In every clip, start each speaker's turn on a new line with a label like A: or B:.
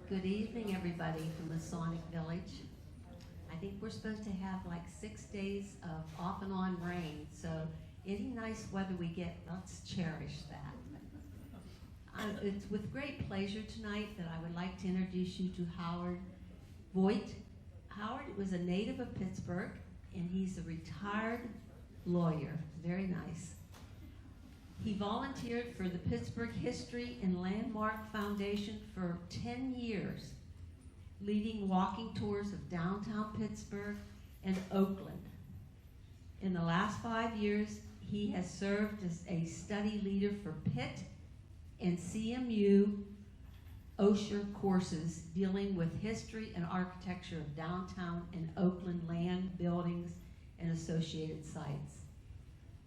A: Good evening, everybody from Masonic Village. I think we're supposed to have like 6 days of off and on rain, so any nice weather we get, let's cherish that. It's with great pleasure tonight that I would like to introduce you to Howard Voight. Howard was a native of Pittsburgh, and he's a retired lawyer. Very nice. He volunteered for the Pittsburgh History and Landmark Foundation for 10 years, leading walking tours of downtown Pittsburgh and Oakland. In the last 5 years, he has served as a study leader for Pitt and CMU Osher courses dealing with history and architecture of downtown and Oakland land, buildings, and associated sites.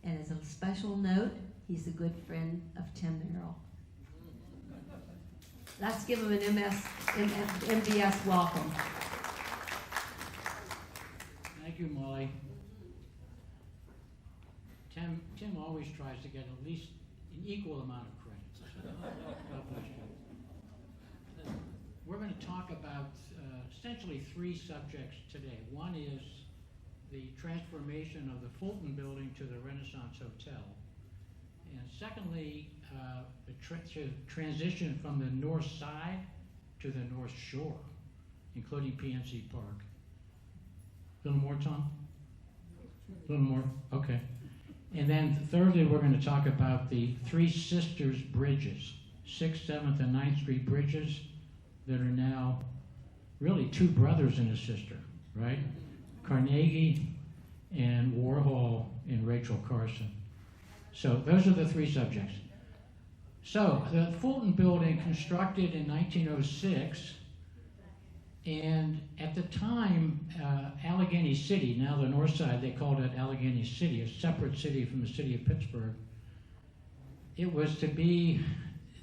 A: And as a special note, he's a good friend of Tim Merrill. Let's give him an MVS welcome.
B: Thank you, Molly. Tim always tries to get at least an equal amount of credit. So God bless you. We're going to talk about essentially 3 subjects today. One is the transformation of the Fulton Building to the Renaissance Hotel. And secondly, the transition from the north side to the north shore, including PNC Park. A little more, Tom? A little more? Okay. And then thirdly, we're going to talk about the Three Sisters bridges, 6th, 7th, and 9th Street bridges that are now really 2 brothers and a sister, right? Carnegie and Warhol and Rachel Carson. So those are the 3 subjects. So the Fulton Building, constructed in 1906, and at the time, Allegheny City, now the north side, they called it Allegheny City, a separate city from the city of Pittsburgh. It was to be,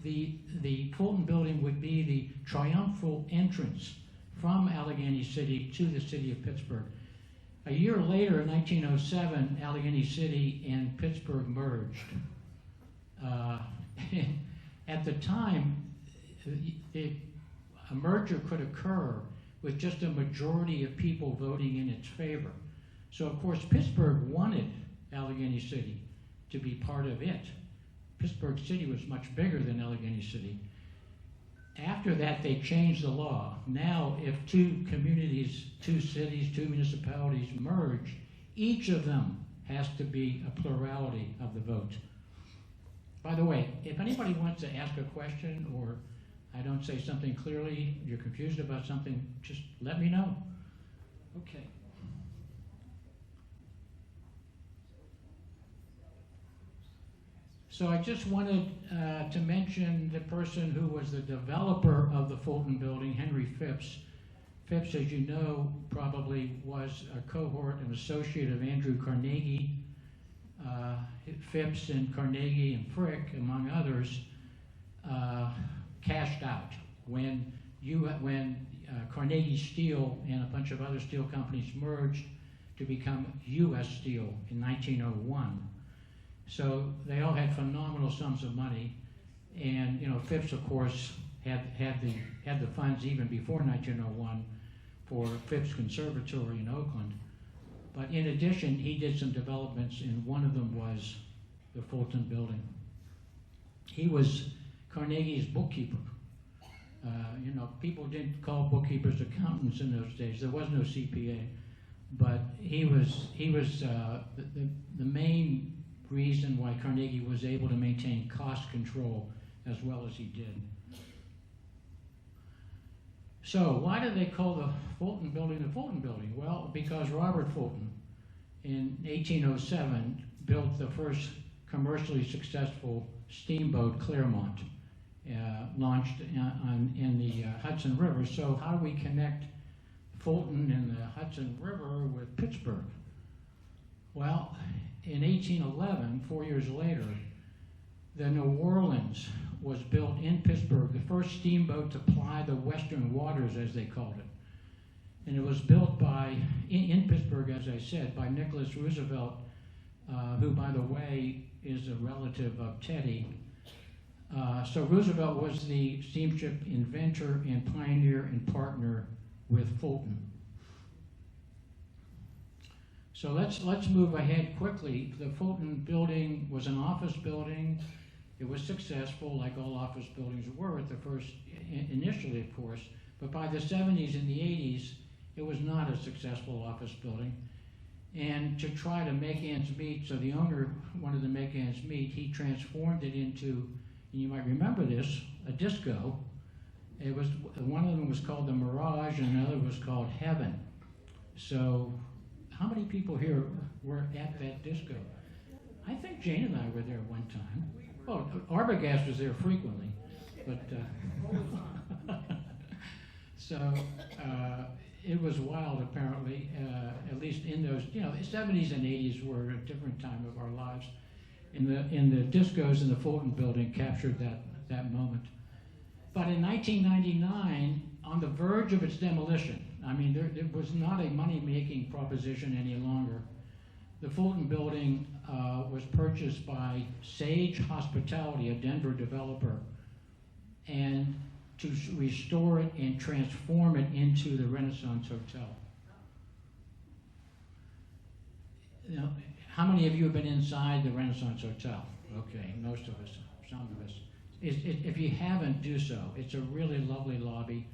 B: the Fulton Building would be the triumphal entrance from Allegheny City to the city of Pittsburgh. A year later, in 1907, Allegheny City and Pittsburgh merged. At the time, a merger could occur with just a majority of people voting in its favor. So, of course, Pittsburgh wanted Allegheny City to be part of it. Pittsburgh City was much bigger than Allegheny City. After that, they changed the law. Now, if 2 communities, 2 cities, 2 municipalities merge, each of them has to be a plurality of the vote. By the way, if anybody wants to ask a question, or I don't say something clearly, you're confused about something, just let me know. Okay. So I just wanted to mention the person who was the developer of the Fulton Building, Henry Phipps. Phipps, as you know, probably was a cohort and associate of Andrew Carnegie. Phipps and Carnegie and Frick, among others, cashed out when Carnegie Steel and a bunch of other steel companies merged to become U.S. Steel in 1901. So they all had phenomenal sums of money, and Phipps, of course, had the funds even before 1901 for Phipps Conservatory in Oakland. But in addition, he did some developments, and one of them was the Fulton Building. He was Carnegie's bookkeeper. People didn't call bookkeepers accountants in those days. There was no CPA, but he was the main reason why Carnegie was able to maintain cost control as well as he did. So why do they call the Fulton Building the Fulton Building? Well, because Robert Fulton in 1807 built the first commercially successful steamboat, Clermont, launched in the Hudson River. So how do we connect Fulton and the Hudson River with Pittsburgh? Well, in 1811, 4 years later, the New Orleans was built in Pittsburgh, the first steamboat to ply the western waters, as they called it. And it was built in Pittsburgh, as I said, by Nicholas Roosevelt, who, by the way, is a relative of Teddy. So Roosevelt was the steamship inventor and pioneer and partner with Fulton. So let's move ahead quickly. The Fulton building was an office building. It was successful, like all office buildings were at the first, initially, of course. But by the 70s and the 80s, it was not a successful office building. And to try to make ends meet, so the owner wanted to make ends meet, he transformed it into, and you might remember this, a disco. It was, one of them was called the Mirage, and another was called Heaven. So, how many people here were at that disco? I think Jane and I were there one time. Oh, Arbogast was there frequently, but so it was wild. Apparently, at least in those, the 70s and 80s were a different time of our lives. In the discos in the Fulton building captured that moment. But in 1999, on the verge of its demolition, I mean, there was not a money-making proposition any longer. The Fulton building was purchased by Sage Hospitality, a Denver developer, and to restore it and transform it into the Renaissance Hotel. How many of you have been inside the Renaissance Hotel? Okay, most of us, some of us. If you haven't, do so. It's a really lovely lobby.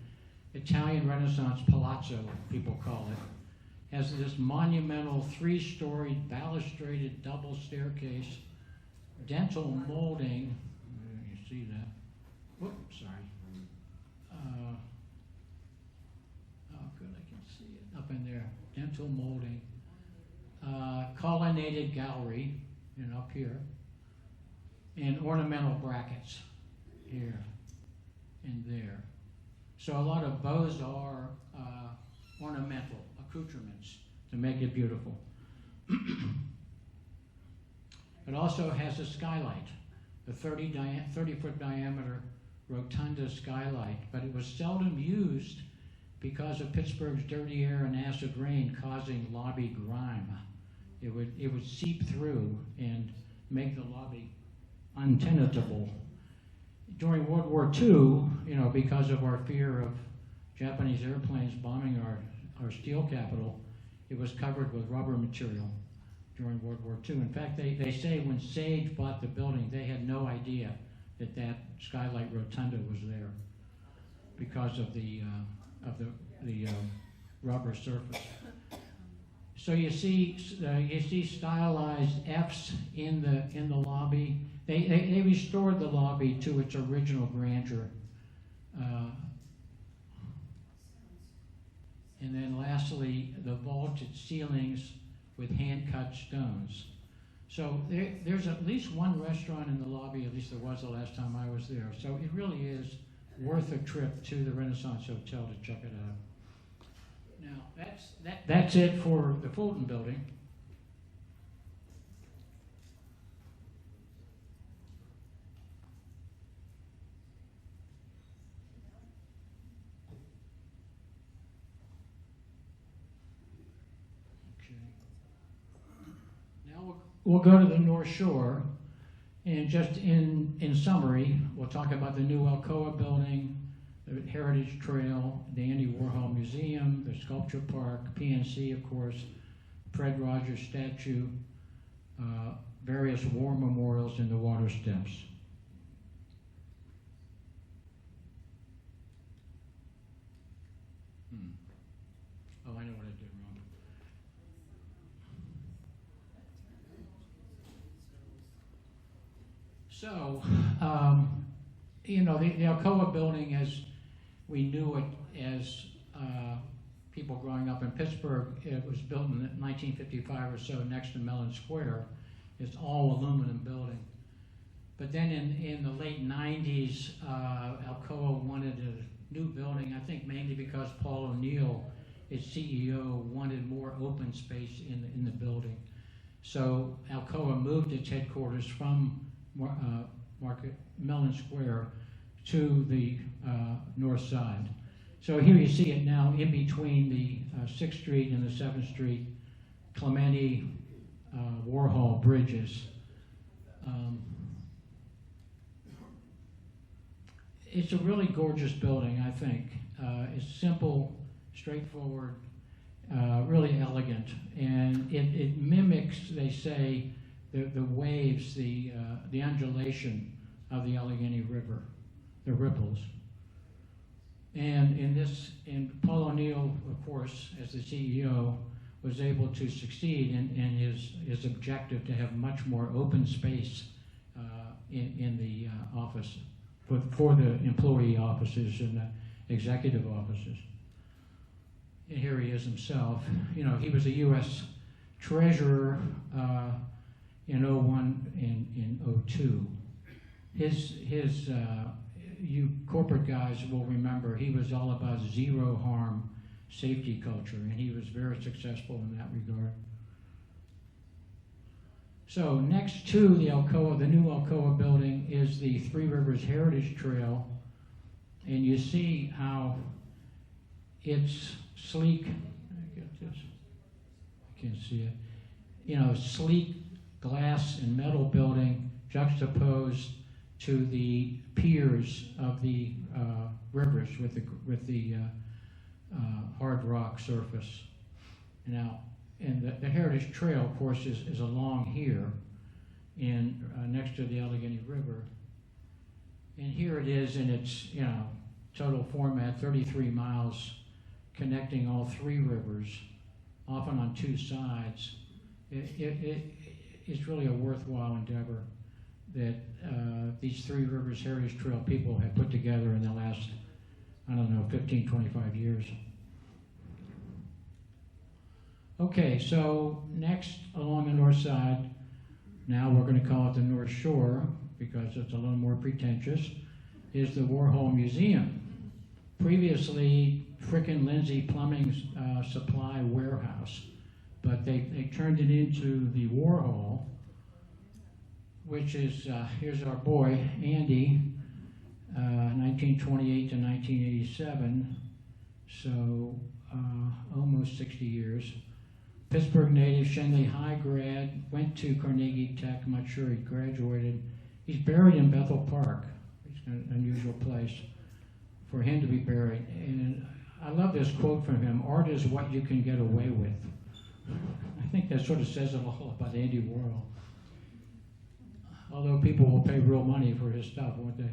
B: Italian Renaissance Palazzo, people call it. Has this monumental 3-storied balustraded double staircase, dental molding. You see that? Whoops, sorry. Oh, good, I can see it up in there. Dental molding. Colonnaded gallery, up here. And ornamental brackets here and there. So a lot of Beaux-Arts ornamental accoutrements to make it beautiful. It also has a skylight, a 30-foot diameter rotunda skylight, but it was seldom used because of Pittsburgh's dirty air and acid rain causing lobby grime. It would seep through and make the lobby untenable. During World War II, because of our fear of Japanese airplanes bombing our steel capital, it was covered with rubber material during World War II. In fact, they say when Sage bought the building, they had no idea that skylight rotunda was there because of the rubber surface. So you see stylized Fs in the lobby. They restored the lobby to its original grandeur. And then lastly, the vaulted ceilings with hand-cut stones. So there's at least one restaurant in the lobby, at least there was the last time I was there. So it really is worth a trip to the Renaissance Hotel to check it out. Now, that's it for the Fulton building. We'll go to the North Shore, and just in summary, we'll talk about the new Alcoa building, the Heritage Trail, the Andy Warhol Museum, the Sculpture Park, PNC, of course, Fred Rogers statue, various war memorials, and the water steps. Oh, I know what I did wrong. So, the Alcoa building, as we knew it as people growing up in Pittsburgh, it was built in 1955 or so next to Mellon Square. It's all aluminum building. But then in the late 90s, Alcoa wanted a new building, I think mainly because Paul O'Neill, its CEO, wanted more open space in the building. So Alcoa moved its headquarters from Mellon Square to the north side. So here you see it now in between the 6th Street and the 7th Street Clementi Warhol bridges. it's a really gorgeous building, I think. It's simple, straightforward, really elegant, and it mimics, they say, the waves, the undulation of the Allegheny River, the ripples. And Paul O'Neill, of course, as the CEO, was able to succeed in his objective to have much more open space in the office for the employee offices and the executive offices. And here he is himself. You know, he was a U.S. Treasurer in '01 and in '02. You corporate guys will remember he was all about zero harm safety culture, and he was very successful in that regard. So next to the Alcoa, the new Alcoa building, is the Three Rivers Heritage Trail, and you see how it's sleek. I get this. I can't see it. You know, sleek glass and metal building juxtaposed to the piers of the rivers with the hard rock surface. Now, and the Heritage Trail, of course, is along here, next to the Allegheny River. And here it is in its total format, 33 miles, connecting all three rivers, often on two sides. It's really a worthwhile endeavor that these Three Rivers Heritage Trail people have put together in the last, 15, 25 years. Okay, so next along the north side, now we're going to call it the North Shore because it's a little more pretentious, is the Warhol Museum. Previously, Frickin' Lindsay Plumbing Supply Warehouse, but they turned it into the Warhol, which is, here's our boy, Andy, 1928 to 1987, so almost 60 years. Pittsburgh native, Shenley High grad, went to Carnegie Tech, I'm not sure he graduated. He's buried in Bethel Park. It's an unusual place for him to be buried. And I love this quote from him, "Art is what you can get away with." I think that sort of says it all about Andy Warhol. Although people will pay real money for his stuff, won't they?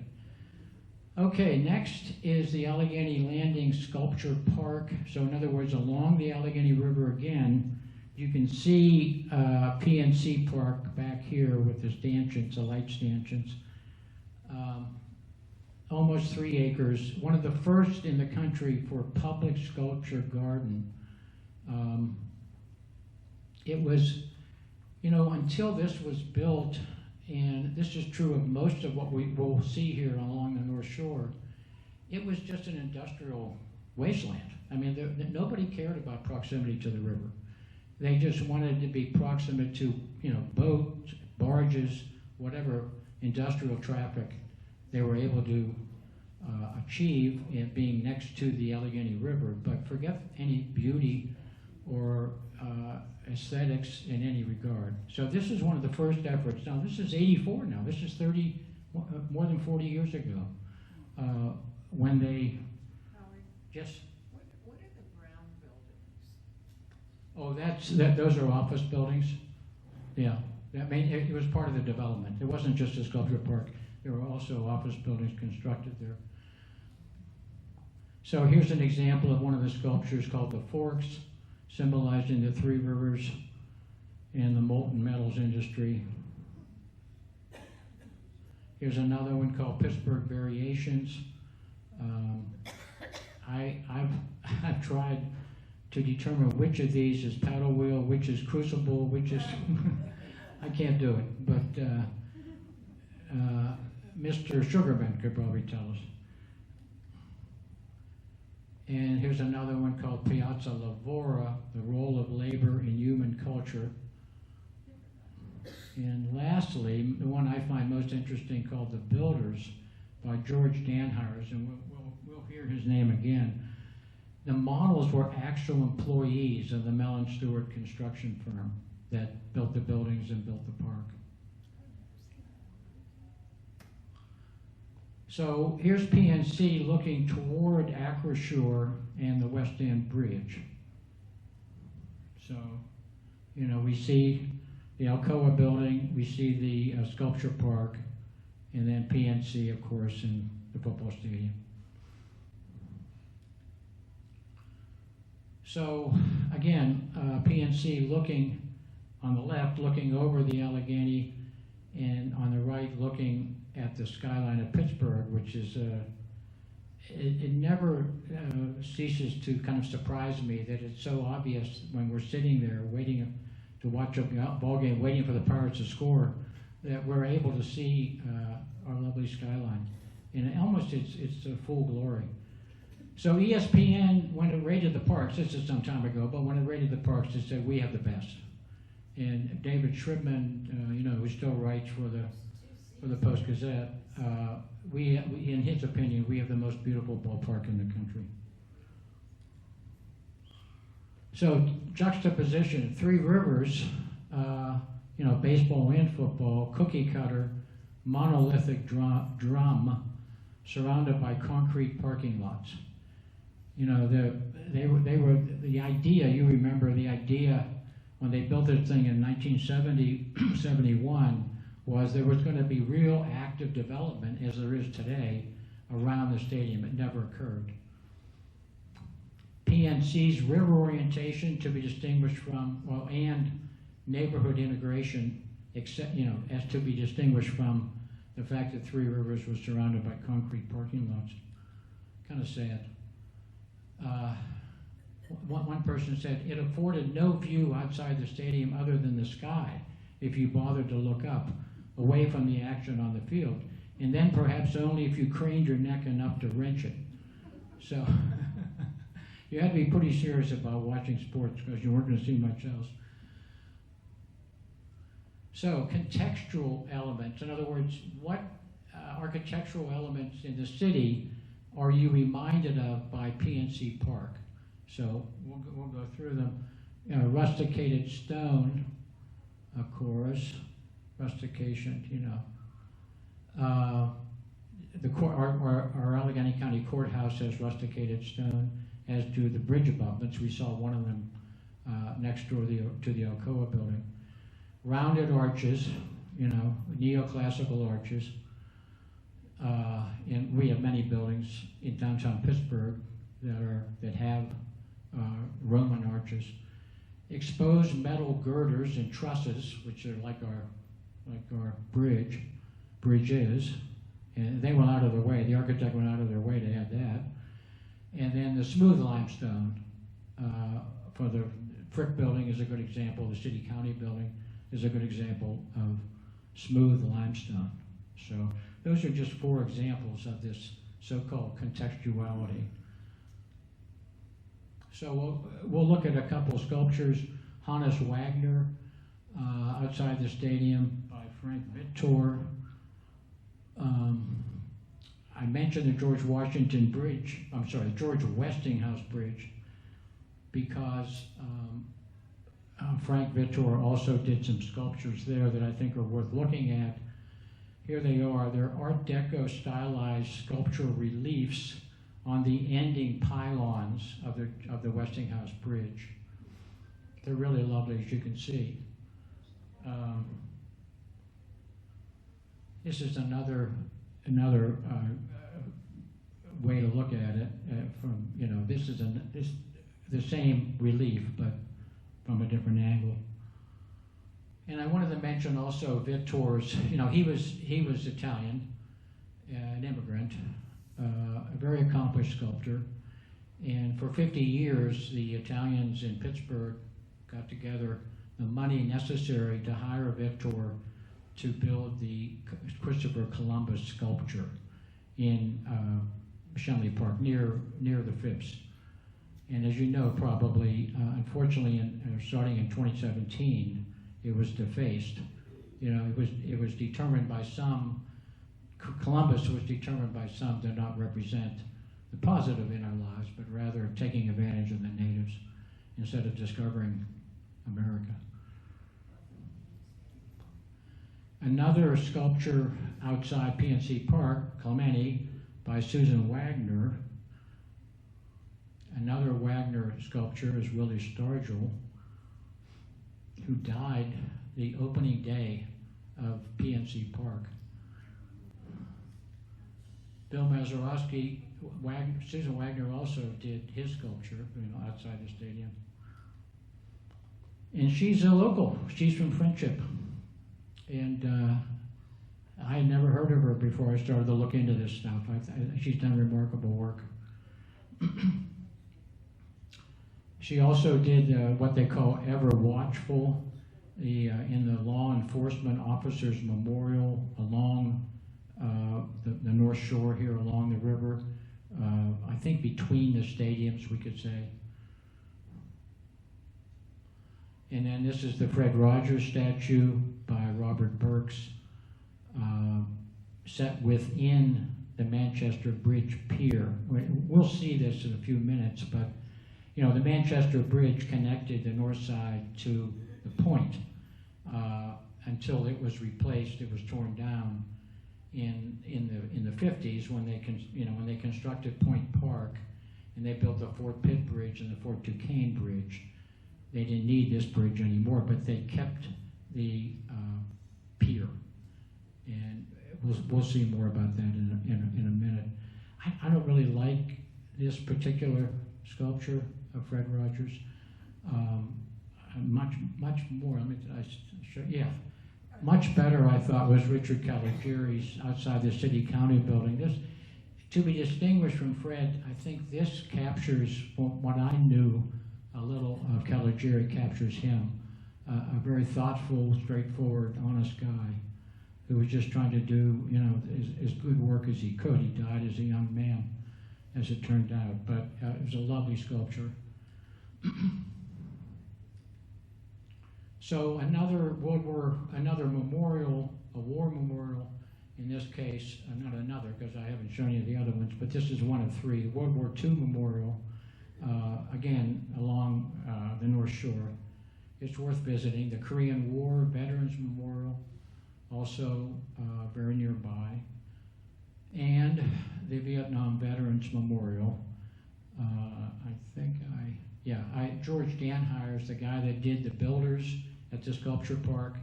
B: Okay, next is the Allegheny Landing Sculpture Park. So in other words, along the Allegheny River again, you can see PNC Park back here with the stanchions, the light stanchions. Almost 3 acres, one of the first in the country for public sculpture garden. It was, until this was built, and this is true of most of what we will see here along the North Shore, it was just an industrial wasteland. I mean, nobody cared about proximity to the river. They just wanted to be proximate to, boats, barges, whatever industrial traffic they were able to achieve in being next to the Allegheny River. But forget any beauty or aesthetics in any regard. So this is one of the first efforts. Now this is 84 now. This is more than 40 years ago when they just.
C: What are the brown buildings?
B: Oh, those are office buildings. Yeah, it was part of the development. It wasn't just a sculpture park. There were also office buildings constructed there. So here's an example of one of the sculptures called the Forks, symbolizing the Three Rivers and the molten metals industry. Here's another one called Pittsburgh Variations. I've tried to determine which of these is paddle wheel, which is crucible, which is I can't do it, but Mr. Sugarman could probably tell us. And here's another one called Piazza Lavora, the role of labor in human culture. And lastly, the one I find most interesting, called The Builders by George Danhires, and we'll hear his name again. The models were actual employees of the Mellon Stewart construction firm that built the buildings and built the park. So here's PNC looking toward Acroshore and the West End Bridge. So, you know, we see the Alcoa building, we see the sculpture park, and then PNC, of course, and the football stadium. So, again, PNC looking on the left, looking over the Allegheny, and on the right, looking at the skyline of Pittsburgh, which is, it never ceases to kind of surprise me that it's so obvious when we're sitting there waiting to watch a ball game, waiting for the Pirates to score, that we're able to see our lovely skyline. And almost it's a full glory. So ESPN, when it rated the parks, this is some time ago, but when it rated the parks, it said we have the best. And David Shribman, you know, who still writes for the Post-Gazette, we, in his opinion, we have the most beautiful ballpark in the country. So juxtaposition, Three Rivers, you know, baseball and football, cookie cutter, monolithic drum, surrounded by concrete parking lots. You know, they were the idea. You remember the idea when they built this thing in 1971 was there was going to be real active development, as there is today, around the stadium. It never occurred. PNC's river orientation to be distinguished from, well, and neighborhood integration, except, you know, as to be distinguished from the fact that Three Rivers was surrounded by concrete parking lots. Kind of sad. One person said it afforded no view outside the stadium other than the sky if you bothered to look up, away from the action on the field, and then perhaps only if you craned your neck enough to wrench it. So you had to be pretty serious about watching sports because you weren't going to see much else. So contextual elements, in other words, what architectural elements in the city are you reminded of by PNC Park? So we'll go through them. You know, rusticated stone, of course, rustication, you know. Our Allegheny County Courthouse has rusticated stone, as do the bridge abutments. We saw one of them next door to the Alcoa building. Rounded arches, you know, neoclassical arches. And we have many buildings in downtown Pittsburgh that have Roman arches. Exposed metal girders and trusses, which are like our bridges, and they went out of their way. The architect went out of their way to add that. And then the smooth limestone for the Frick building is a good example. The city county building is a good example of smooth limestone. So those are just 4 examples of this so-called contextuality. So we'll look at a couple of sculptures. Hannes Wagner, outside the stadium by Frank Vittor. I mentioned the George Westinghouse Bridge, because Frank Vittor also did some sculptures there that I think are worth looking at. Here they are. They're Art Deco stylized sculptural reliefs on the ending pylons of the Westinghouse Bridge. They're really lovely, as you can see. This is another way to look at it. From, you know, this is the same relief, but from a different angle. And I wanted to mention also Vittor's. You know, he was Italian, an immigrant, a very accomplished sculptor. And for 50 years, the Italians in Pittsburgh got together the money necessary to hire Vittor to build the Christopher Columbus sculpture in Schenley Park, near the Phipps. And as you know, probably, unfortunately, starting in 2017, it was defaced. You know, it was determined by some. Columbus was determined by some to not represent the positive in our lives, but rather taking advantage of the natives instead of discovering America. Another sculpture outside PNC Park, Clementi, by Susan Wagner. Another Wagner sculpture is Willie Stargell, who died the opening day of PNC Park. Bill Mazeroski, Susan Wagner also did his sculpture, outside the stadium. And she's a local. She's from Friendship. And I had never heard of her before I started to look into this stuff. She's done remarkable work. She also did what they call Ever Watchful, in the Law Enforcement Officers Memorial along the North Shore here, along the river. I think between the stadiums, we could say. And then this is the Fred Rogers statue by Robert Burks, set within the Manchester Bridge Pier. We'll see this in a few minutes, but the Manchester Bridge connected the north side to the point until it was replaced. It was torn down in the 50s when they constructed Point Park, and they built the Fort Pitt Bridge and the Fort Duquesne Bridge. They didn't need this bridge anymore, but they kept the pier, and we'll see more about that in a minute. I don't really like this particular sculpture of Fred Rogers. Much more. Much better, I thought, was Richard Caligiuri's outside the City County building. This, to be distinguished from Fred, I think this captures what I knew a little of Caligiuri captures him. A very thoughtful, straightforward, honest guy who was just trying to do, as good work as he could. He died as a young man, as it turned out, but it was a lovely sculpture. So another memorial, a war memorial, in this case, not another, because I haven't shown you the other ones, but this is one of three, World War II memorial, again, along the North Shore. It's worth visiting. The Korean War Veterans Memorial, also very nearby, and the Vietnam Veterans Memorial. George Danhires, the guy that did the builders at the sculpture park,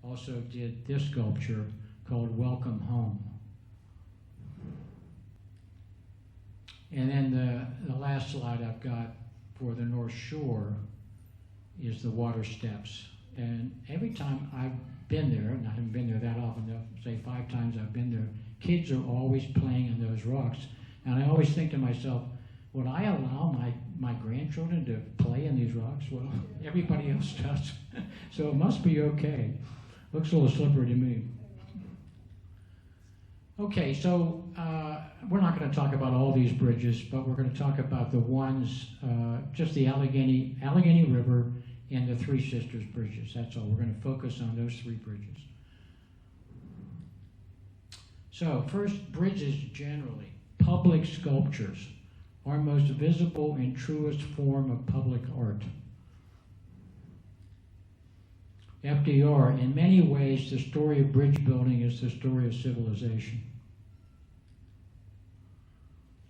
B: also did this sculpture called Welcome Home. And then the last slide I've got for the North Shore is the water steps. And every time I've been there, and I haven't been there that often, say 5 times I've been there, kids are always playing in those rocks. And I always think to myself, would I allow my grandchildren to play in these rocks? Well, everybody else does. So it must be okay. Looks a little slippery to me. Okay, so we're not going to talk about all these bridges, but we're going to talk about the ones, just the Allegheny River and the Three Sisters bridges. That's all. We're going to focus on those 3 bridges. So first, bridges generally. Public sculptures, our most visible and truest form of public art. FDR, in many ways, the story of bridge building is the story of civilization.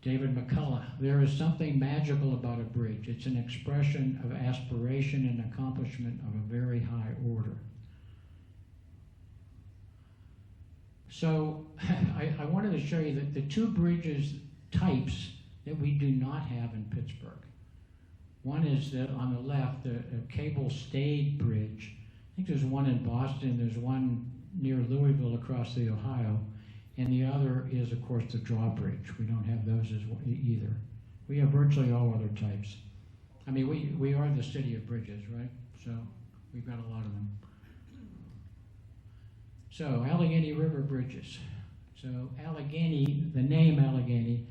B: David McCullough, there is something magical about a bridge. It's an expression of aspiration and accomplishment of a very high order. So I wanted to show you that the 2 bridges types that we do not have in Pittsburgh. One is on the left, the cable stayed bridge. I think there's one in Boston, there's one near Louisville across the Ohio, and the other is, of course, the drawbridge. We don't have those either. We have virtually all other types. I mean, we are the city of bridges, right? So we've got a lot of them. So Allegheny River bridges. So Allegheny, the name Allegheny,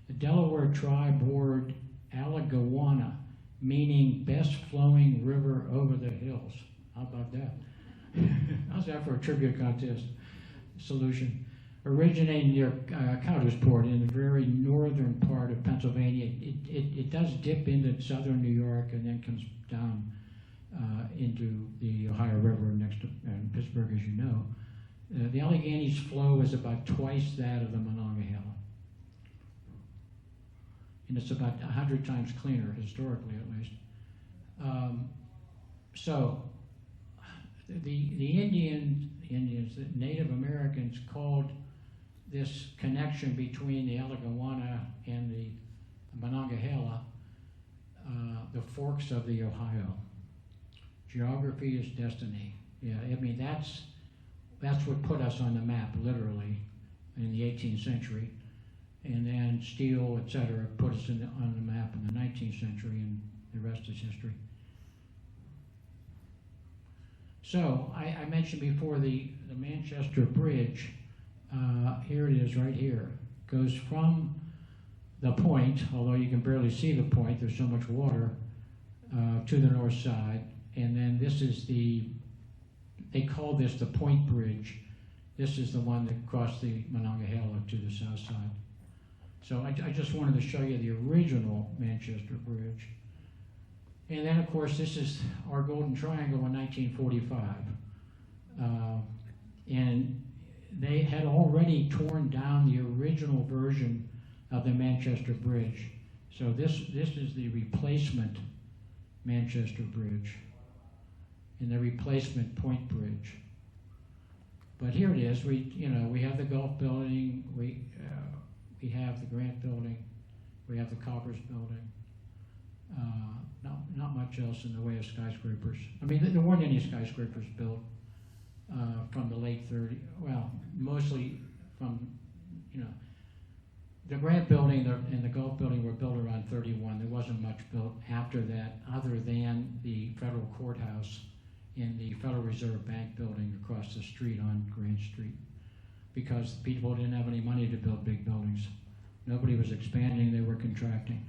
B: the Delaware tribe word Allegawana, meaning best flowing river over the hills. How about that? How's that for a trivia contest solution? Originating near Coudersport in the very northern part of Pennsylvania. It does dip into southern New York and then comes down into the Ohio River next to Pittsburgh, as you know. The Allegheny's flow is about twice that of the Monongahela. And it's about 100 times cleaner, historically at least. So, the Indians, the Native Americans called this connection between the Allegheny and the Monongahela the forks of the Ohio. Geography is destiny. Yeah, I mean, that's what put us on the map, literally, in the 18th century. And then steel, et cetera, put us on the map in the 19th century, and the rest is history. So, I mentioned before the Manchester Bridge. Here it is right here. Goes from the point, although you can barely see the point, there's so much water, to the north side. And then this is they call this the Point Bridge. This is the one that crossed the Monongahela to the south side. So I just wanted to show you the original Manchester Bridge. And then, of course, this is our Golden Triangle in 1945. And they had already torn down the original version of the Manchester Bridge. So this is the replacement Manchester Bridge and the replacement Point Bridge. But here it is. We have the Gulf Building. We have the Grant Building. We have the Coppers Building. Not much else in the way of skyscrapers. I mean, there weren't any skyscrapers built from the late 30s. Well, mostly from, the Grant Building and the Gulf Building were built around 31. There wasn't much built after that other than the federal courthouse and the Federal Reserve Bank building across the street on Grant Street, because people didn't have any money to build big buildings. Nobody was expanding, they were contracting.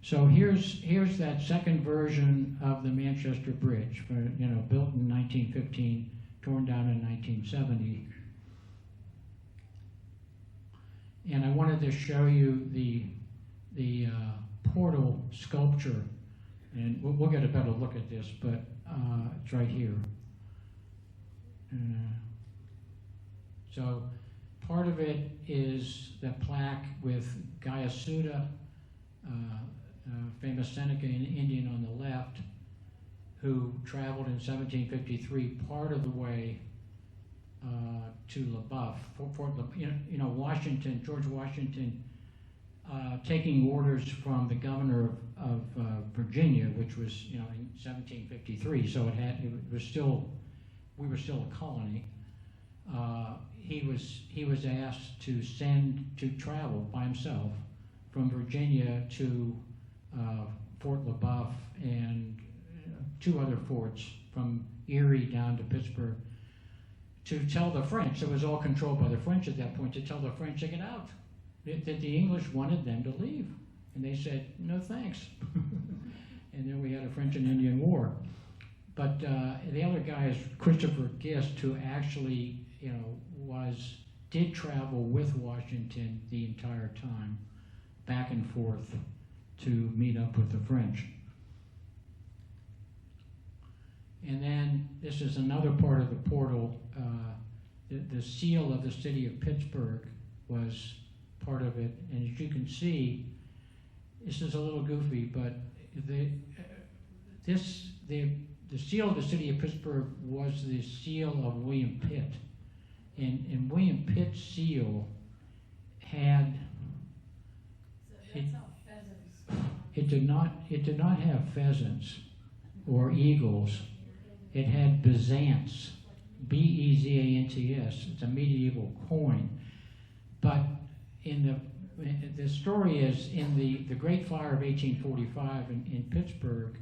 B: So here's that second version of the Manchester Bridge, built in 1915, torn down in 1970. And I wanted to show you the portal sculpture, and we'll get a better look at this, but it's right here. So part of it is the plaque with Gayasuda, famous Seneca Indian on the left, who traveled in 1753 part of the way to LaBeouf, Fort LaBeouf. Washington, George Washington, taking orders from the governor of Virginia, which was in 1753. So we were still a colony. He was asked to travel by himself from Virginia to Fort LaBeouf and two other forts from Erie down to Pittsburgh, to tell the French, it was all controlled by the French at that point, to tell the French to get out, that the English wanted them to leave. And they said, no thanks. And then we had a French and Indian War. But the other guy is Christopher Gist, who actually, did travel with Washington the entire time, back and forth to meet up with the French. And then this is another part of the portal. The seal of the city of Pittsburgh was part of it. And as you can see, this is a little goofy, but the seal of the city of Pittsburgh was the seal of William Pitt. And William Pitt's seal had it did not have pheasants or eagles. It had Byzants, B-E-Z-A-N-T-S. It's a medieval coin. But the story is, in the Great Fire of 1845 in Pittsburgh,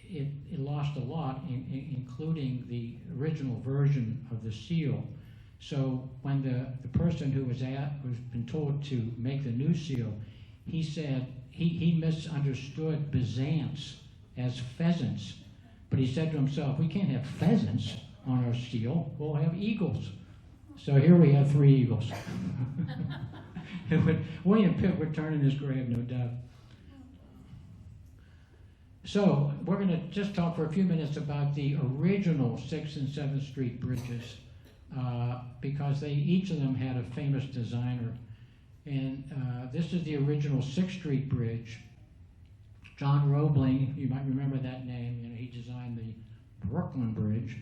B: it lost a lot, including the original version of the seal. So when the person who was been told to make the new seal, he said he misunderstood Byzants as pheasants. But he said to himself, we can't have pheasants on our seal, we'll have eagles. So here we have 3 eagles. William Pitt would turn in his grave, no doubt. So we're going to just talk for a few minutes about the original 6th and 7th Street bridges, because each of them had a famous designer. And this is the original 6th Street Bridge. John Roebling, you might remember that name. You know, he designed the Brooklyn Bridge,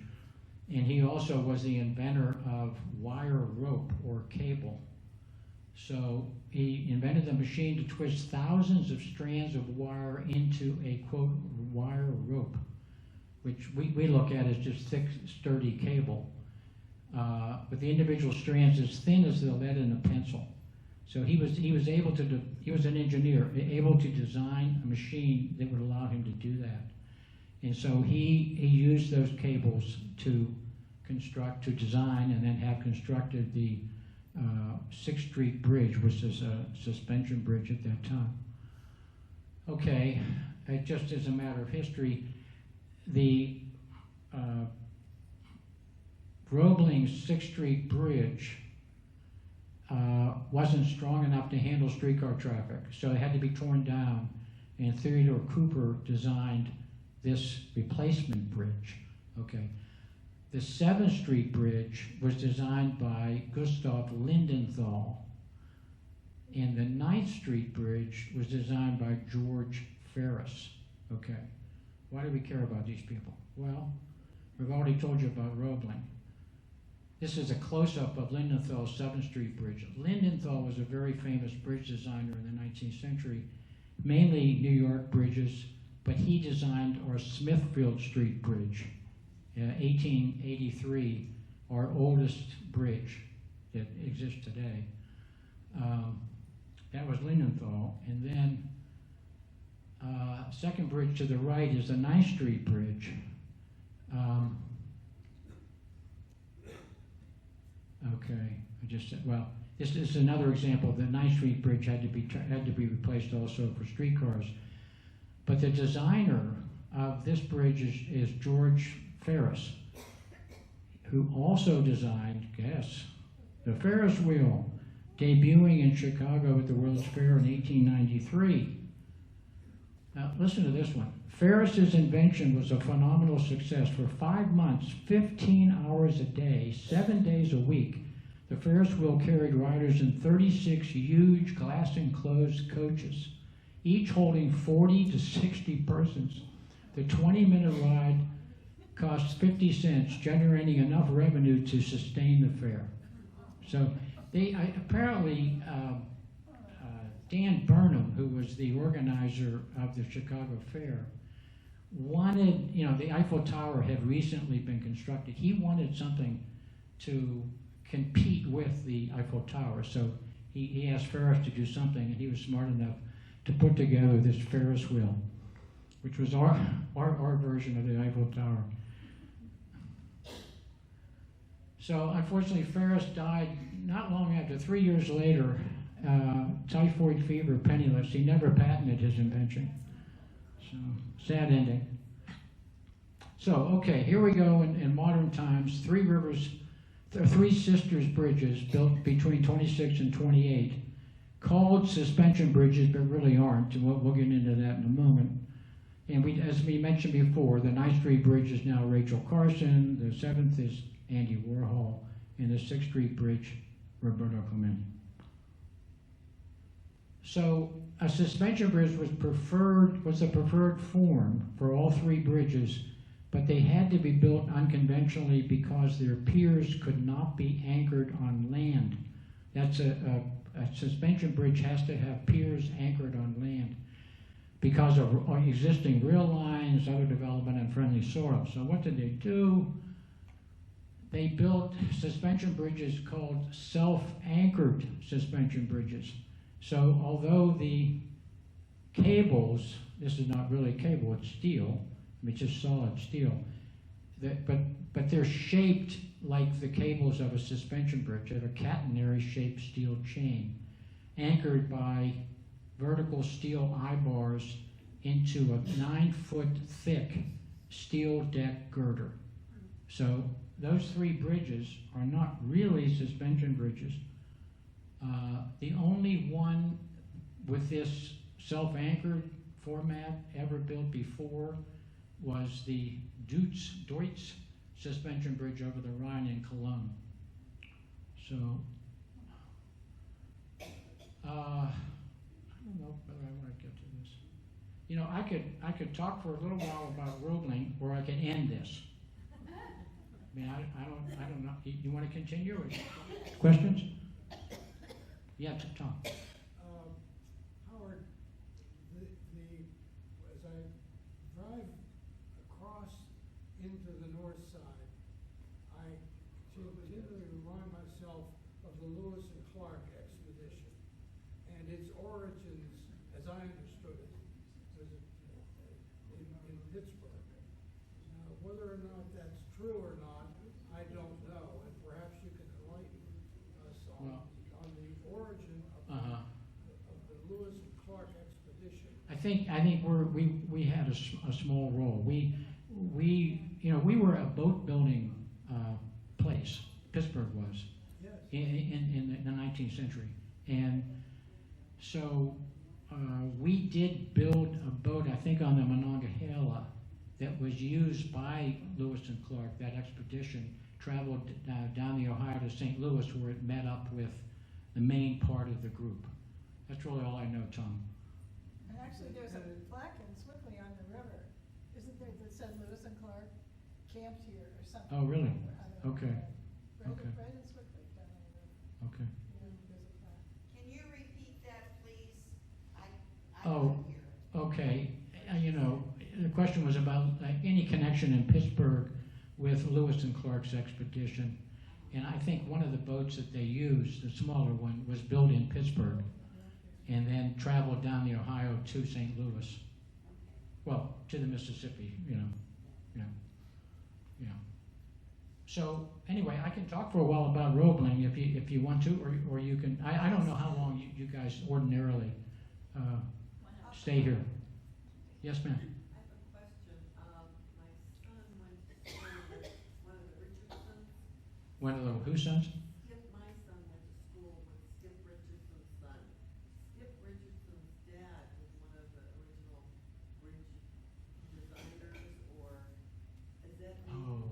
B: and he also was the inventor of wire rope or cable. So he invented the machine to twist thousands of strands of wire into a, quote, wire rope, which we look at as just thick, sturdy cable. With the individual strands as thin as the lead in a pencil. So he was able to he was an engineer, able to design a machine that would allow him to do that. And so he used those cables to design, and then have constructed the 6th Street Bridge, which is a suspension bridge at that time. Okay, just as a matter of history, the Roebling's 6th Street Bridge wasn't strong enough to handle streetcar traffic, so it had to be torn down, and Theodore Cooper designed this replacement bridge. Okay. The 7th Street Bridge was designed by Gustav Lindenthal, and the 9th Street Bridge was designed by George Ferris. Okay. Why do we care about these people? Well, we've already told you about Roebling. This is a close-up of Lindenthal's 7th Street Bridge. Lindenthal was a very famous bridge designer in the 19th century, mainly New York bridges, but he designed our Smithfield Street Bridge, 1883, our oldest bridge that exists today. That was Lindenthal. And then second bridge to the right is the 9th Street Bridge. Okay, this is another example. The 9th Street Bridge had to be replaced also for streetcars. But the designer of this bridge is George Ferris, who also designed, guess, the Ferris wheel, debuting in Chicago at the World's Fair in 1893. Now, listen to this one. Ferris's invention was a phenomenal success. For 5 months, 15 hours a day, 7 days a week, the Ferris wheel carried riders in 36 huge glass-enclosed coaches, each holding 40 to 60 persons. The 20-minute ride cost 50 cents, generating enough revenue to sustain the fair. So apparently Dan Burnham, who was the organizer of the Chicago Fair, wanted, the Eiffel Tower had recently been constructed. He wanted something to compete with the Eiffel Tower. So he asked Ferris to do something, and he was smart enough to put together this Ferris wheel, which was our version of the Eiffel Tower. So unfortunately, Ferris died not long after. 3 years later, typhoid fever, penniless. He never patented his invention. So, sad ending. So, okay, here we go in modern times. Three Sisters bridges built between 26 and 28, called suspension bridges, but really aren't. And we'll get into that in a moment. And as we mentioned before, the 9th Street Bridge is now Rachel Carson. The 7th is Andy Warhol. And the 6th Street Bridge, Roberto Clemente. So a suspension bridge was the preferred form for all three bridges, but they had to be built unconventionally because their piers could not be anchored on land. That's a suspension bridge has to have piers anchored on land because of existing rail lines, other development, and friendly soil. So what did they do? They built suspension bridges called self-anchored suspension bridges. So although the cables, this is not really cable, it's steel, it's just solid steel, but they're shaped like the cables of a suspension bridge. They have a catenary shaped steel chain anchored by vertical steel eye bars into a 9-foot thick steel deck girder. So those three bridges are not really suspension bridges. The only one with this self-anchored format ever built before was the Deutz suspension bridge over the Rhine in Cologne. So, I don't know whether I want to get to this. You know, I could talk for a little while about Roebling, or I could end this. I mean, I don't know. You want to continue? Or questions? Yeah, Tom.
C: Howard, as I drive across into the north side, I continually remind myself of the Lewis and Clark expedition and its origins, as I understood it, was in Pittsburgh. Now, whether or not that's true or not, I don't know, and perhaps you can enlighten us on the origin of the Lewis and Clark expedition.
B: I think we had a small role. We were a boat building place. Pittsburgh was.
C: Yes.
B: In the 19th century, and so we did build a boat, I think, on the Monongahela that was used by Lewis and Clark. That expedition traveled down the Ohio to St. Louis, where it met up with the main part of the group. That's really all I know, Tom.
D: And actually, there's a plaque in Sewickley on the river, isn't there, that says Lewis and Clark camped here or something?
B: Oh, really?
D: I don't know.
B: Okay.
D: Right,
B: Okay.
D: right in Sewickley, down on the river.
B: Okay.
D: Yeah, there's a plaque.
E: Can you repeat that, please? I
B: Oh,
E: couldn't hear it.
B: okay. You know, the question was about any connection in Pittsburgh with Lewis and Clark's expedition. And I think one of the boats that they used, the smaller one, was built in Pittsburgh and then traveled down the Ohio to St. Louis. Well, to the Mississippi, you know. So anyway, I can talk for a while about Roebling if you want to, or you can. I don't know how long you guys ordinarily stay here. Yes, ma'am.
F: I have a question. My son went to school with one of the Richardsons.
B: One of the who sons?
F: My son went to school with Skip Richardson's son. Skip Richardson's dad was one of the original bridge designers, or is that who?
B: Oh,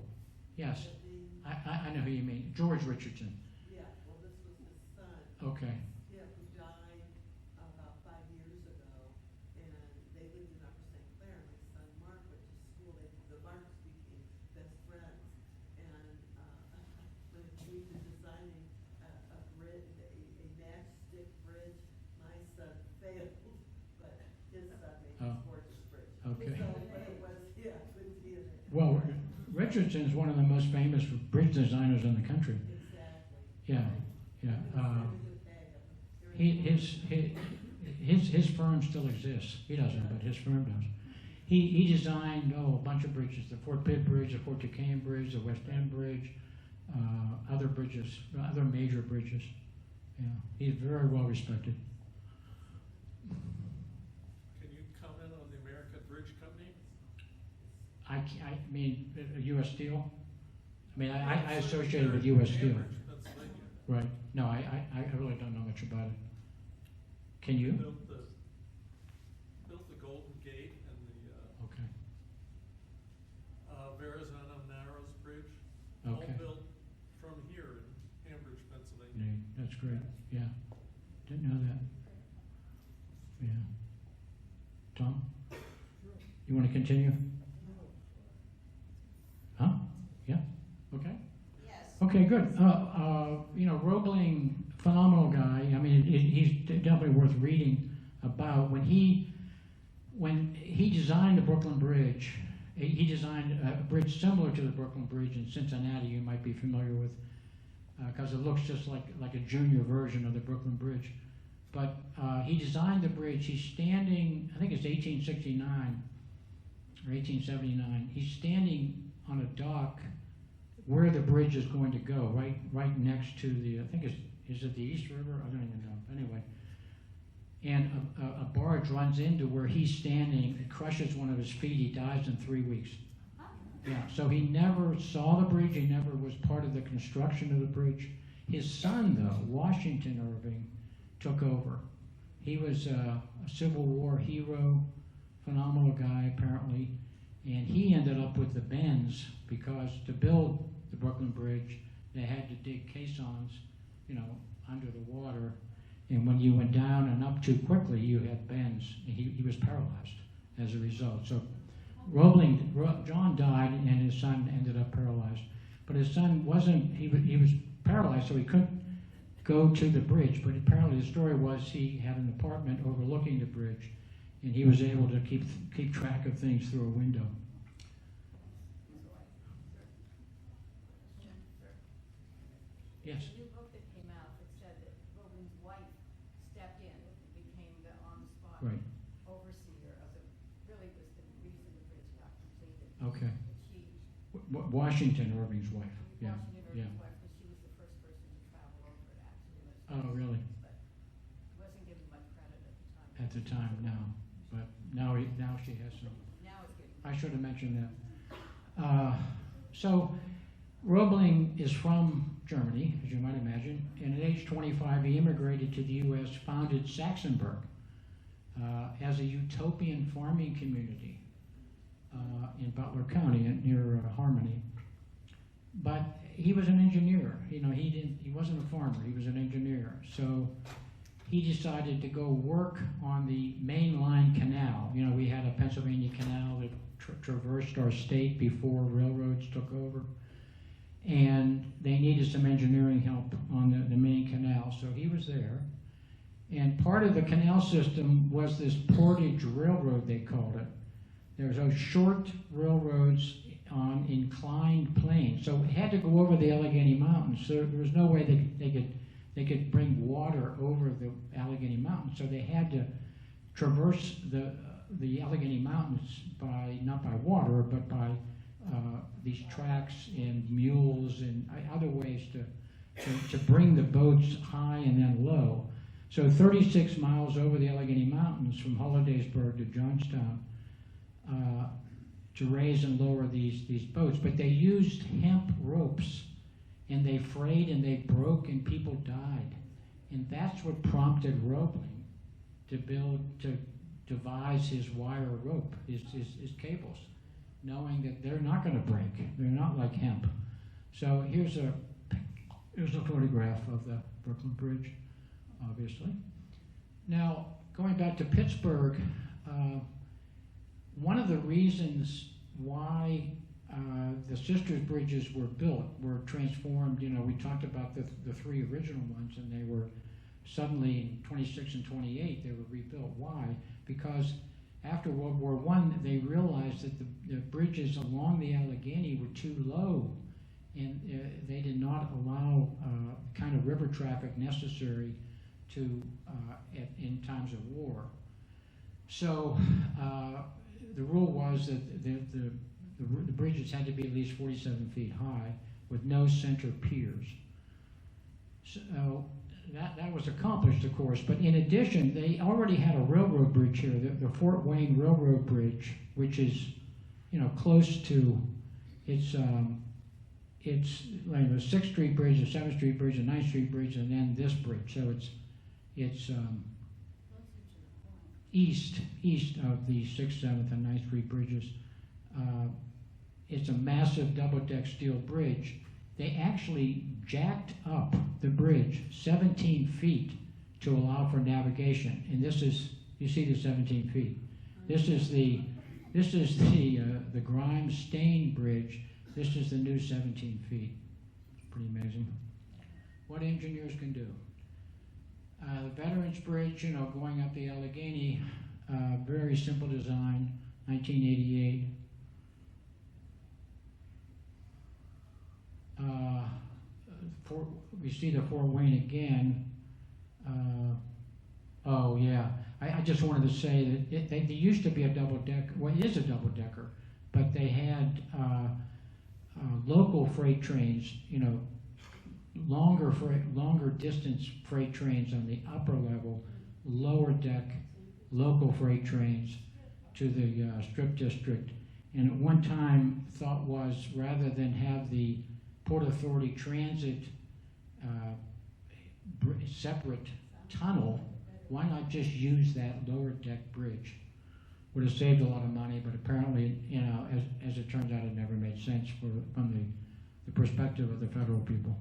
B: yes.
F: that they-
B: I know who you mean. George Richardson.
F: Yeah, well, this was his son.
B: Okay.
F: Skip, who died about 5 years ago, and they lived in Upper St. Clair. My son Mark went to school. The Marks became best friends, and when it came to designing a bridge, a matchstick bridge, my son failed, but his son made
B: Oh.
F: this gorgeous bridge.
B: Okay.
F: So, but it was, yeah, good theater.
B: Well, Richardson is one of the most famous bridge designers in the country.
F: Exactly.
B: Yeah.
F: He was
B: Yeah.
F: very good bag of
B: His firm still exists. He doesn't, but his firm does. He designed a bunch of bridges: the Fort Pitt Bridge, the Fort Duquesne Bridge, the West End Bridge, other bridges, other major bridges. Yeah, he's very well respected.
G: Can you comment on the American Bridge Company?
B: I mean, U.S. Steel. I mean, I associated with U.S. Steel.
G: Cambridge, Pennsylvania.
B: Right. No, I really don't know much about it. Can you?
G: Built the Golden Gate and the
B: Okay.
G: Verrazano Narrows Bridge.
B: Okay.
G: All built from here in Cambridge, Pennsylvania.
B: Neat. That's great. Yeah. Didn't know that. Yeah. Tom? You want to continue? Huh? Yeah? Okay.
E: Yes.
B: Okay, good. Roebling, phenomenal guy. I mean, he's definitely worth reading about. When he designed the Brooklyn Bridge, he designed a bridge similar to the Brooklyn Bridge in Cincinnati. You might be familiar with, because it looks just like a junior version of the Brooklyn Bridge. But he designed the bridge. He's standing, I think it's 1869 or 1879. He's standing on a dock where the bridge is going to go, right next to the, I think is it the East River? I don't even know. Anyway, and a barge runs into where he's standing. It crushes one of his feet. He dies in 3 weeks. Yeah. So he never saw the bridge. He never was part of the construction of the bridge. His son, though, Washington Irving, took over. He was a Civil War hero. phenomenal guy apparently, and he ended up with the bends because to build the Brooklyn Bridge, they had to dig caissons, under the water, and when you went down and up too quickly, you had bends, and he was paralyzed as a result. So John died, and his son ended up paralyzed. But his son wasn't, he was paralyzed, so he couldn't go to the bridge. But apparently the story was he had an apartment overlooking the bridge, and he was able to keep track of things through a window. Yes.
H: The new book that came out, it said that Rogan's wife stepped in and became the on-the-spot
B: Right.
H: overseer of the, really was the reason the bridge got completed.
B: Okay.
H: That she,
B: Washington Irving's wife. Yeah.
H: Washington
B: Yeah.
H: Irving's wife, because she was the first person to travel over it actually.
B: Oh, really?
H: But wasn't given much credit at the time.
B: At the time, no. But now she has some.
H: Now it's getting.
B: I should have mentioned that. So Roebling is from Germany, as you might imagine, and at age 25 he immigrated to the U.S., founded Saxonburg as a utopian farming community in Butler County near Harmony. But he was an engineer. He wasn't a farmer. He was an engineer. So he decided to go work on the main line canal. We had a Pennsylvania canal that traversed our state before railroads took over. And they needed some engineering help on the main canal, so he was there. And part of the canal system was this portage railroad, they called it. There was those short railroads on inclined planes, so it had to go over the Allegheny Mountains. So there was no way they could bring water over the Allegheny Mountains, so they had to traverse the Allegheny Mountains not by water, but by these tracks and mules and other ways to bring the boats high and then low. So 36 miles over the Allegheny Mountains from Hollidaysburg to Johnstown to raise and lower these boats. But they used hemp ropes, and they frayed and they broke and people died. And that's what prompted Roebling to devise his wire rope, his cables, knowing that they're not going to break. They're not like hemp. So here's a photograph of the Brooklyn Bridge, obviously. Now, going back to Pittsburgh, one of the reasons why the Sisters Bridges were transformed, we talked about the three original ones, and they were suddenly in 26 and 28, they were rebuilt. Why? Because after World War I, they realized that the bridges along the Allegheny were too low, and they did not allow kind of river traffic necessary in times of war. So the rule was that the bridges had to be at least 47 feet high with no center piers. So that was accomplished, of course, but in addition, they already had a railroad bridge here, the Fort Wayne Railroad Bridge, which is, close to, it's like the 6th Street Bridge, the 7th Street Bridge, the 9th Street Bridge, and then this bridge. So it's east of the 6th, 7th, and 9th Street bridges. It's a massive double-deck steel bridge. They actually jacked up the bridge 17 feet to allow for navigation. And this is, you see the 17 feet. This is the Grimes Stain Bridge. This is the new 17 feet. Pretty amazing. What engineers can do. The Veterans Bridge, going up the Allegheny, very simple design, 1988. We see the Fort Wayne again. Oh yeah, I just wanted to say that they used to be a double-decker. Well, it is a double-decker, but they had local freight trains, longer distance freight trains on the upper level, lower deck local freight trains to the Strip District. And at one time, thought was rather than have the Port Authority Transit separate tunnel, why not just use that lower deck bridge? would have saved a lot of money, but apparently, you know, as it turns out, it never made sense from the perspective of the federal people.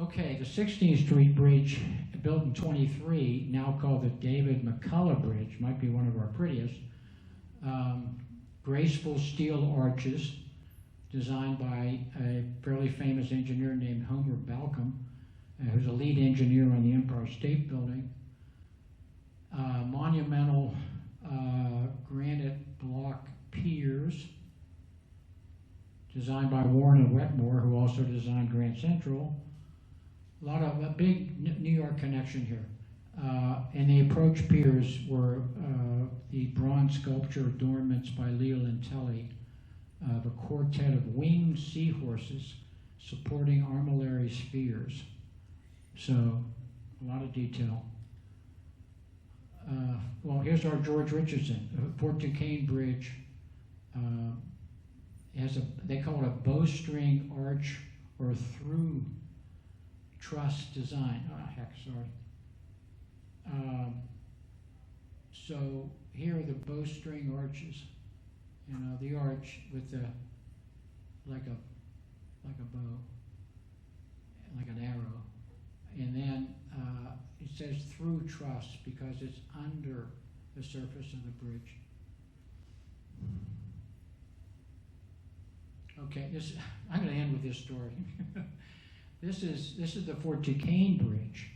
B: Okay, the 16th Street Bridge, built in 23, now called the David McCullough Bridge, might be one of our prettiest. Graceful steel arches, designed by a fairly famous engineer named Homer Balcom, who's a lead engineer on the Empire State Building. Monumental granite block piers, designed by Warren and Wetmore, who also designed Grand Central. A big New York connection here. And the approach piers were the bronze sculpture adornments by Leo Lintelli of a quartet of winged seahorses supporting armillary spheres. So, a lot of detail. Well, here's our George Richardson, Fort Duquesne Bridge. They call it a bowstring arch or through truss design. Oh, heck, sorry. So here are the bowstring arches. You know, the arch with the like a bow, like an arrow, and then it says through truss because it's under the surface of the bridge. Okay, I'm going to end with this story. This is the Fort Duquesne Bridge,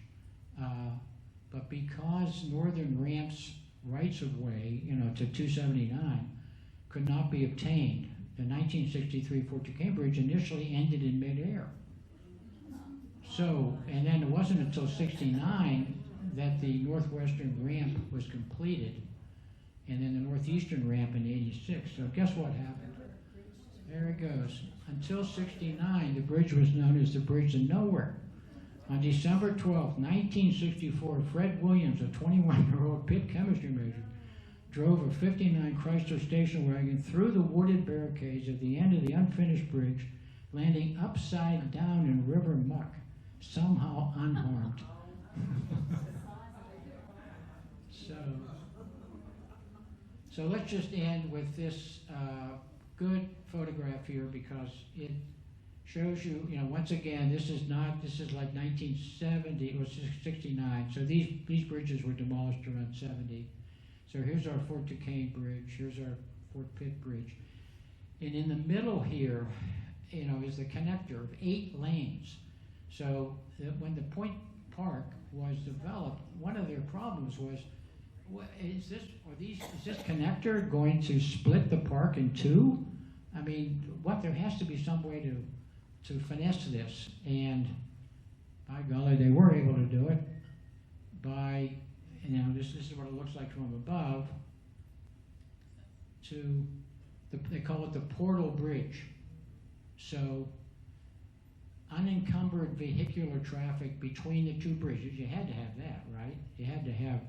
B: but because Northern Ramp's rights of way, you know, to 279, could not be obtained, the 1963 Fort Duquesne Bridge initially ended in midair. So, and then it wasn't until '69 that the northwestern ramp was completed, and then the northeastern ramp in '86. So guess what happened? There it goes. Until '69, the bridge was known as the Bridge to Nowhere. On December 12, 1964, Fred Williams, a 21-year-old pit chemistry major, drove a '59 Chrysler station wagon through the wooded barricades at the end of the unfinished bridge, landing upside down in river muck, somehow unharmed. So let's just end with this good photograph here because it shows you, you know, once again, this is like 1970, it was 69. So these bridges were demolished around 70. So here's our Fort Duquesne Bridge, here's our Fort Pitt Bridge. And in the middle here, you know, is the connector of 8 lanes. So when the Point Park was developed, one of their problems was, is this connector going to split the park in two? I mean, there has to be some way to finesse this. And by golly, they were able to do it by, you know, this is what it looks like from above, they call it the Portal Bridge. So unencumbered vehicular traffic between the two bridges, you had to have that, right? You had to have,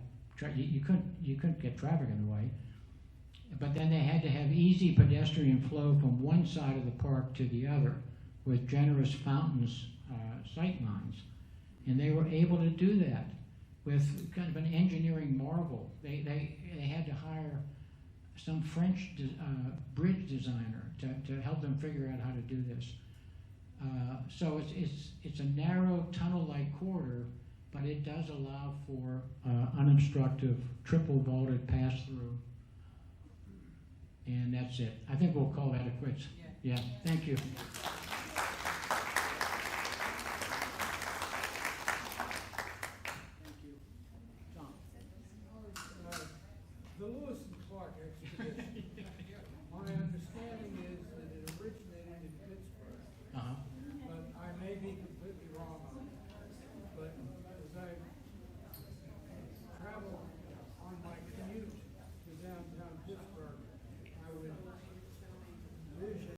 B: you couldn't get traffic in the way. But then they had to have easy pedestrian flow from one side of the park to the other with generous fountains, sight lines. And they were able to do that with kind of an engineering marvel. They had to hire some French bridge designer to help them figure out how to do this. So it's a narrow tunnel-like corridor, but it does allow for unobstructed triple vaulted pass-through. And that's it. I think we'll call that a quits. Yeah, thank you.
C: The Lewis and Clark expedition